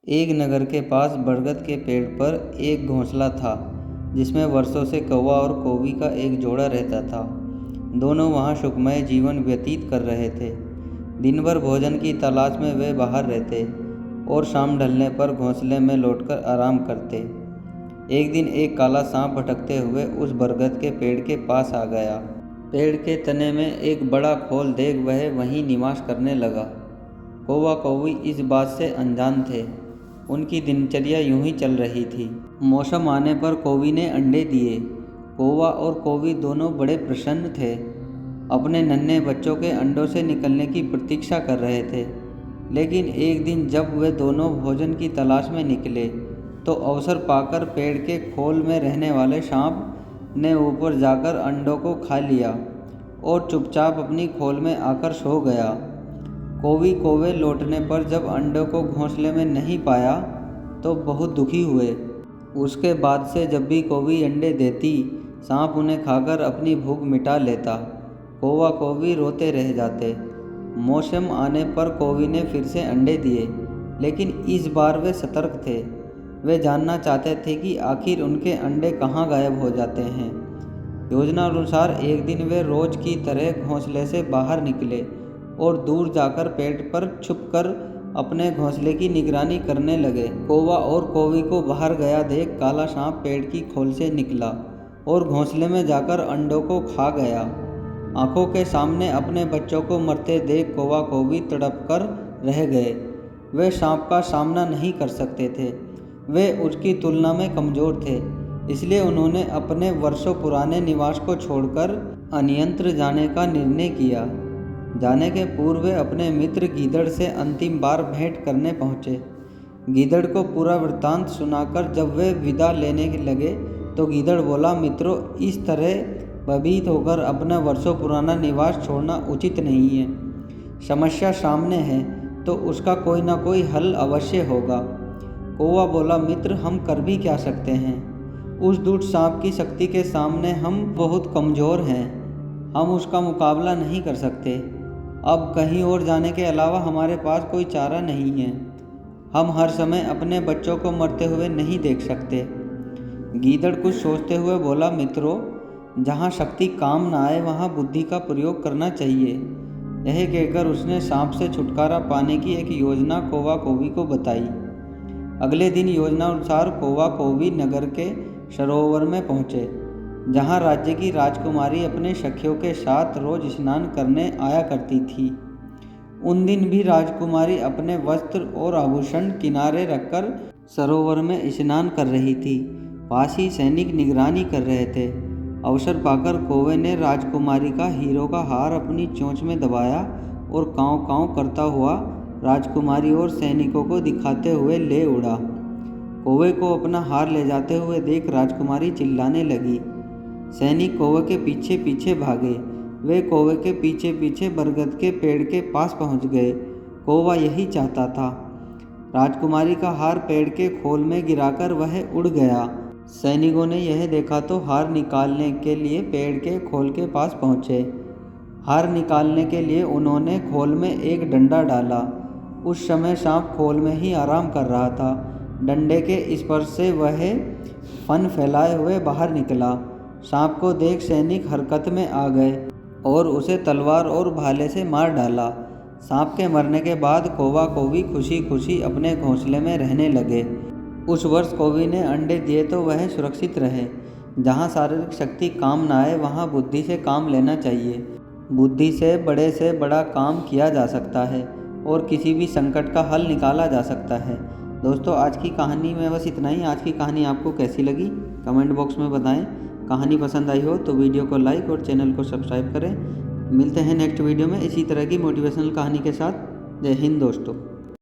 एक नगर के पास बरगद के पेड़ पर एक घोंसला था जिसमें वर्षों से कौवा और कौवी का एक जोड़ा रहता था। दोनों वहाँ सुखमय जीवन व्यतीत कर रहे थे। दिन भर भोजन की तलाश में वे बाहर रहते और शाम ढलने पर घोंसले में लौटकर आराम करते। एक दिन एक काला सांप भटकते हुए उस बरगद के पेड़ के पास आ गया। पेड़ के तने में एक बड़ा खोल देख वह वहीं निवास करने लगा। कौवा कौवी इस बात से अनजान थे। उनकी दिनचर्या यूं ही चल रही थी। मौसम आने पर कौवी ने अंडे दिए। कौवा और कौवी दोनों बड़े प्रसन्न थे। अपने नन्हे बच्चों के अंडों से निकलने की प्रतीक्षा कर रहे थे। लेकिन एक दिन जब वे दोनों भोजन की तलाश में निकले तो अवसर पाकर पेड़ के खोल में रहने वाले सांप ने ऊपर जाकर अंडों को खा लिया और चुपचाप अपनी खोल में आकर सो गया। कौवी कौवे लौटने पर जब अंडों को घोंसले में नहीं पाया तो बहुत दुखी हुए। उसके बाद से जब भी कौवी अंडे देती, सांप उन्हें खाकर अपनी भूख मिटा लेता। कौवा कौवी रोते रह जाते। मौसम आने पर कौवी ने फिर से अंडे दिए, लेकिन इस बार वे सतर्क थे। वे जानना चाहते थे कि आखिर उनके अंडे कहाँ गायब हो जाते हैं। योजना अनुसार एक दिन वे रोज की तरह घोंसले से बाहर निकले और दूर जाकर पेड़ पर छुपकर अपने घोंसले की निगरानी करने लगे। कौवा और कौवी को बाहर गया देख काला सांप पेड़ की खोल से निकला और घोंसले में जाकर अंडों को खा गया। आंखों के सामने अपने बच्चों को मरते देख कौवा कौवी तड़प कर रह गए। वे सांप का सामना नहीं कर सकते थे। वे उसकी तुलना में कमज़ोर थे, इसलिए उन्होंने अपने वर्षों पुराने निवास को छोड़कर अन्यत्र जाने का निर्णय किया। जाने के पूर्व वे अपने मित्र गीदड़ से अंतिम बार भेंट करने पहुँचे। गीदड़ को पूरा वृत्तांत सुनाकर जब वे विदा लेने लगे तो गीदड़ बोला, मित्रों, इस तरह भयभीत होकर अपना वर्षों पुराना निवास छोड़ना उचित नहीं है। समस्या सामने है तो उसका कोई ना कोई हल अवश्य होगा। कौवा बोला, मित्र, हम कर भी क्या सकते हैं? उस दुष्ट सांप की शक्ति के सामने हम बहुत कमज़ोर हैं। हम उसका मुकाबला नहीं कर सकते। अब कहीं और जाने के अलावा हमारे पास कोई चारा नहीं है। हम हर समय अपने बच्चों को मरते हुए नहीं देख सकते। गीदड़ कुछ सोचते हुए बोला, मित्रों, जहाँ शक्ति काम ना आए वहाँ बुद्धि का प्रयोग करना चाहिए। यह कहकर उसने सांप से छुटकारा पाने की एक योजना कौवा कौवी को बताई। अगले दिन योजना अनुसार कौवा कौवी नगर के सरोवर में पहुँचे, जहाँ राज्य की राजकुमारी अपने सखियों के साथ रोज स्नान करने आया करती थी। उन दिन भी राजकुमारी अपने वस्त्र और आभूषण किनारे रखकर सरोवर में स्नान कर रही थी। पास ही सैनिक निगरानी कर रहे थे। अवसर पाकर कौवे ने राजकुमारी का हीरो का हार अपनी चोंच में दबाया और काँव काँव करता हुआ राजकुमारी और सैनिकों को दिखाते हुए ले उड़ा। कौवे को अपना हार ले जाते हुए देख राजकुमारी चिल्लाने लगी। सैनिक कौवे के पीछे पीछे भागे। वे कौवे के पीछे पीछे बरगद के पेड़ के पास पहुंच गए। कौवा यही चाहता था। राजकुमारी का हार पेड़ के खोल में गिराकर वह उड़ गया। सैनिकों ने यह देखा तो हार निकालने के लिए पेड़ के खोल के पास पहुंचे। हार निकालने के लिए उन्होंने खोल में एक डंडा डाला। उस समय सांप खोल में ही आराम कर रहा था। डंडे के स्पर्श से वह फन फैलाए हुए बाहर निकला। सांप को देख सैनिक हरकत में आ गए और उसे तलवार और भाले से मार डाला। सांप के मरने के बाद कौवा कौवी खुशी खुशी अपने घोंसले में रहने लगे। उस वर्ष कौवी ने अंडे दिए तो वह सुरक्षित रहे। जहाँ शारीरिक शक्ति काम ना आए वहाँ बुद्धि से काम लेना चाहिए। बुद्धि से बड़ा काम किया जा सकता है और किसी भी संकट का हल निकाला जा सकता है। दोस्तों, आज की कहानी में बस इतना ही। आज की कहानी आपको कैसी लगी कमेंट बॉक्स में बताएं। कहानी पसंद आई हो तो वीडियो को लाइक और चैनल को सब्सक्राइब करें। मिलते हैं नेक्स्ट वीडियो में इसी तरह की मोटिवेशनल कहानी के साथ। जय हिंद दोस्तों।